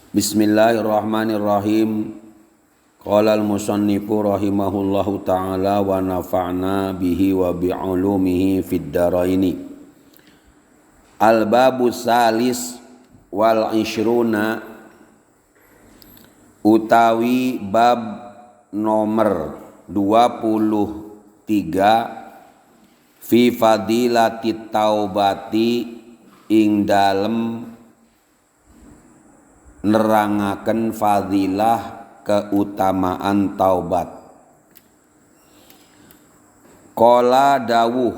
Bismillahirrahmanirrahim. Qala al-musannifu rahimahullahu ta'ala wa nafa'na bihi wa bi'ulumihi fid dharaini. Al-babu salis wal ishruna utawi bab nomor 23 fi fadilati taubati ing dalem nerangaken fadilah keutamaan taubat. Qala dawuh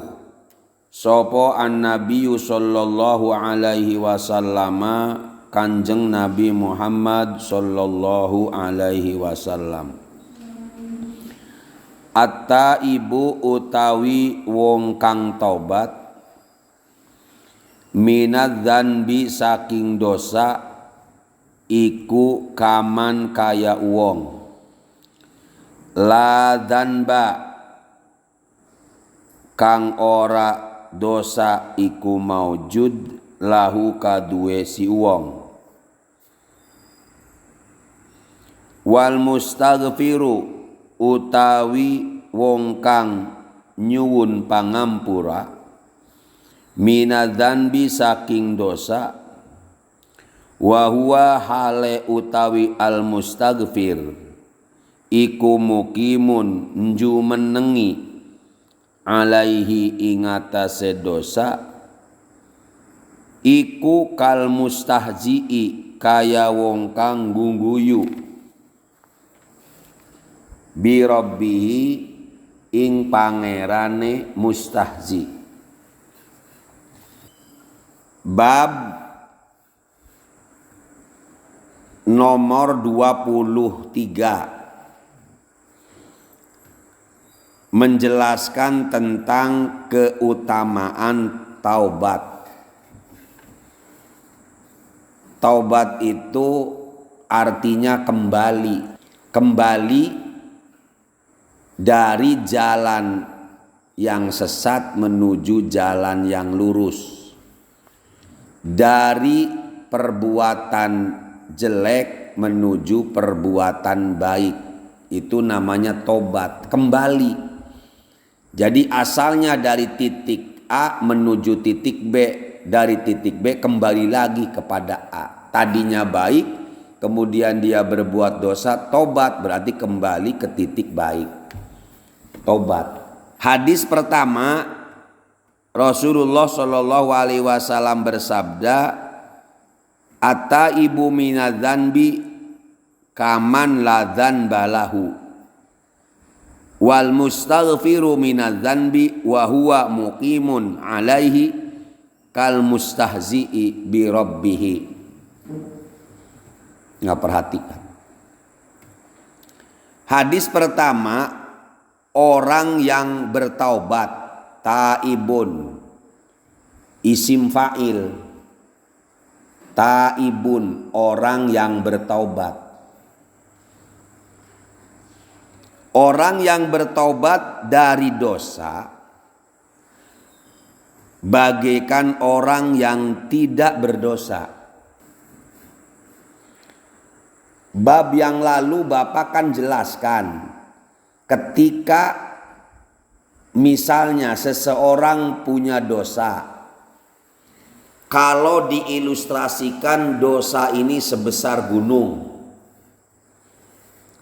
sapa an-nabiyyu sallallahu alaihi wasallama Kanjeng Nabi Muhammad sallallahu alaihi wasallam. At-taibu utawi wong kang taubat minadz-dzanbi saking dosa iku kaman kaya wong la dzanba kang ora dosa iku maujud lahu kaduwe si wong. Wal mustaghfiru utawi wong kang nyuwun pangampura minadzanbi saking dosa wa huwa hale utawi al mustaghfir iku mukimun njumenengi alaihi ingatase dosa iku kal mustahzi'i kaya wong kang ngguyu bi rabbihi ing pangerane mustahzi. Bab nomor 23 menjelaskan tentang keutamaan taubat. Taubat itu artinya kembali dari jalan yang sesat menuju jalan yang lurus, dari perbuatan jelek menuju perbuatan baik. Itu namanya tobat, kembali. Jadi asalnya dari titik A menuju titik B, dari titik B kembali lagi kepada A. Tadinya baik, kemudian dia berbuat dosa, tobat berarti kembali ke titik baik. Tobat. Hadis pertama, Rasulullah Shallallahu Alaihi Wasallam bersabda, "At-taibu minadz-dzanbi kaman la dzanba lahu, wal mustaghfiru minadz-dzanbi wa huwa muqimun alaihi kal mustahzi'i bi rabbih." Nggak perhatikan. Hadis pertama, orang yang bertaubat, taibun, isim fa'il, taibun, orang yang bertaubat. Orang yang bertaubat dari dosa bagaikan orang yang tidak berdosa. Bab yang lalu Bapak kan jelaskan, ketika misalnya seseorang punya dosa, kalau diilustrasikan dosa ini sebesar gunung,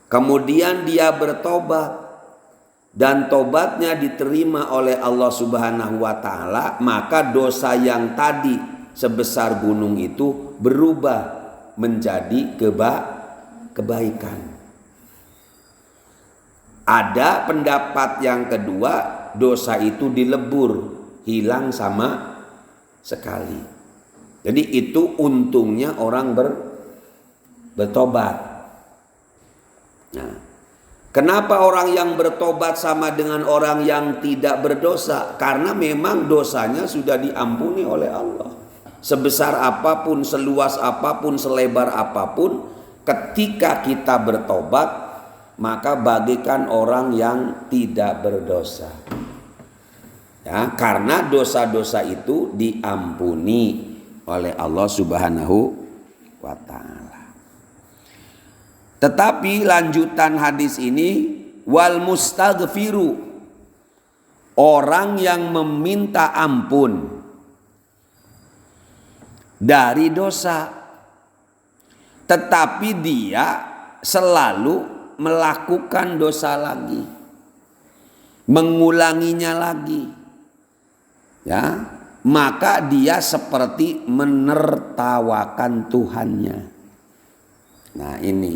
kemudian dia bertobat dan tobatnya diterima oleh Allah Subhanahu wa taala, maka dosa yang tadi sebesar gunung itu berubah menjadi kebaikan. Ada pendapat yang kedua, dosa itu dilebur, hilang sama sekali. Jadi itu untungnya orang bertobat. Nah, kenapa orang yang bertobat sama dengan orang yang tidak berdosa? Karena memang dosanya sudah diampuni oleh Allah. Sebesar apapun, seluas apapun, selebar apapun, ketika kita bertobat, maka bagikan orang yang tidak berdosa. Ya, karena dosa-dosa itu diampuni oleh Allah Subhanahu wa taala. Tetapi lanjutan hadis ini, wal mustaghfiru, orang yang meminta ampun dari dosa, tetapi dia selalu melakukan dosa lagi, mengulanginya lagi, ya, maka dia seperti menertawakan Tuhannya. Nah ini,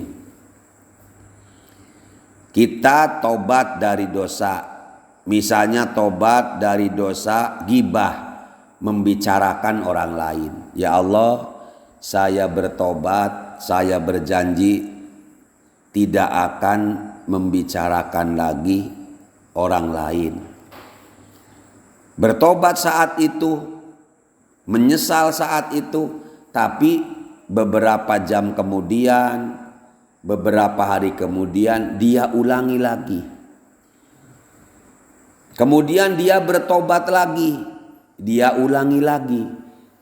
kita tobat dari dosa, misalnya tobat dari dosa ghibah, membicarakan orang lain. Ya Allah, saya bertobat, saya berjanji tidak akan membicarakan lagi orang lain. Bertobat saat itu, menyesal saat itu, tapi beberapa jam kemudian, beberapa hari kemudian dia ulangi lagi. Kemudian dia bertobat lagi, dia ulangi lagi.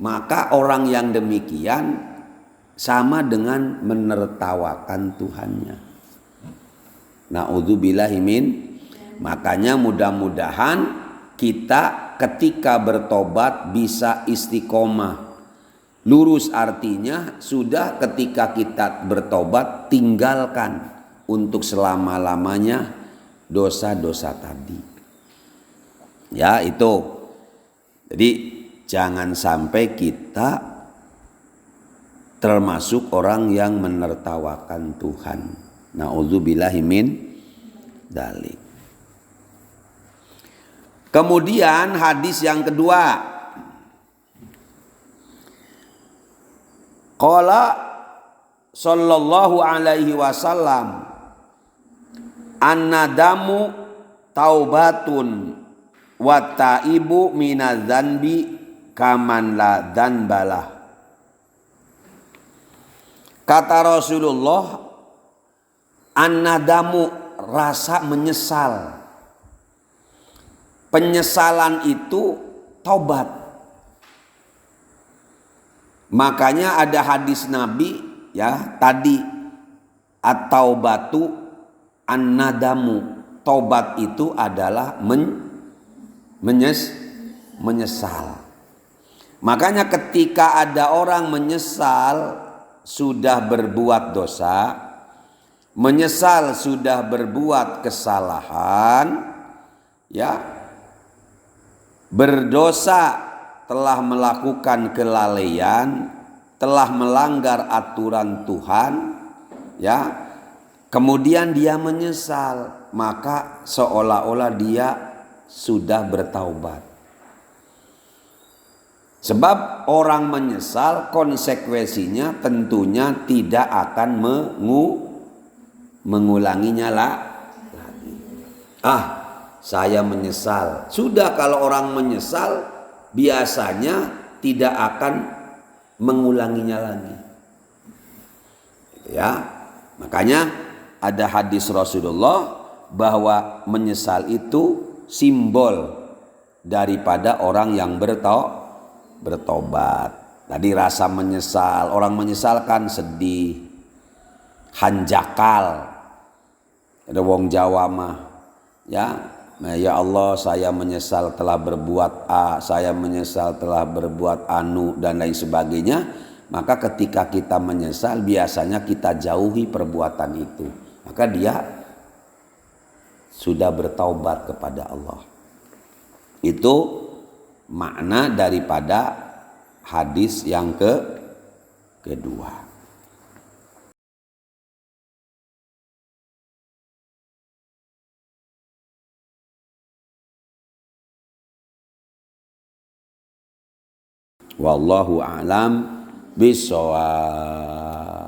Maka orang yang demikian sama dengan menertawakan Tuhannya. Na'udzubillahi min. Makanya mudah-mudahan kita ketika bertobat bisa istiqomah. Lurus artinya sudah ketika kita bertobat tinggalkan untuk selama-lamanya dosa-dosa tadi. Ya itu. Jadi jangan sampai kita termasuk orang yang menertawakan Tuhan. Na'udzubillahi min dzalik. Kemudian hadis yang kedua, qala sallallahu alaihi wasallam, an-nadamu taubatun wa taibu minadz-dzanbi kaman la dzanbalah. Kata Rasulullah, an-nadamu, rasa menyesal. Penyesalan itu taubat. Makanya ada hadis Nabi ya tadi, at-taubatu an-nadamu. Taubat itu adalah menyesal. Makanya ketika ada orang menyesal sudah berbuat dosa, menyesal sudah berbuat kesalahan, ya, berdosa telah melakukan kelalaian, telah melanggar aturan Tuhan, ya, kemudian dia menyesal, maka seolah-olah dia sudah bertaubat. Sebab orang menyesal konsekuensinya tentunya tidak akan mengulanginya lagi. Saya menyesal. Sudah, kalau orang menyesal biasanya tidak akan mengulanginya lagi. Ya, makanya ada hadis Rasulullah bahwa menyesal itu simbol daripada orang yang bertobat. Tadi rasa menyesal, orang menyesal kan sedih, hanjakal. Ada wong Jawa mah, ya. Nah, ya Allah, saya menyesal telah berbuat A, saya menyesal telah berbuat anu dan lain sebagainya. Maka ketika kita menyesal biasanya kita jauhi perbuatan itu. Maka dia sudah bertaubat kepada Allah. Itu makna daripada hadis yang kedua. Wallahu a'lam bishawab.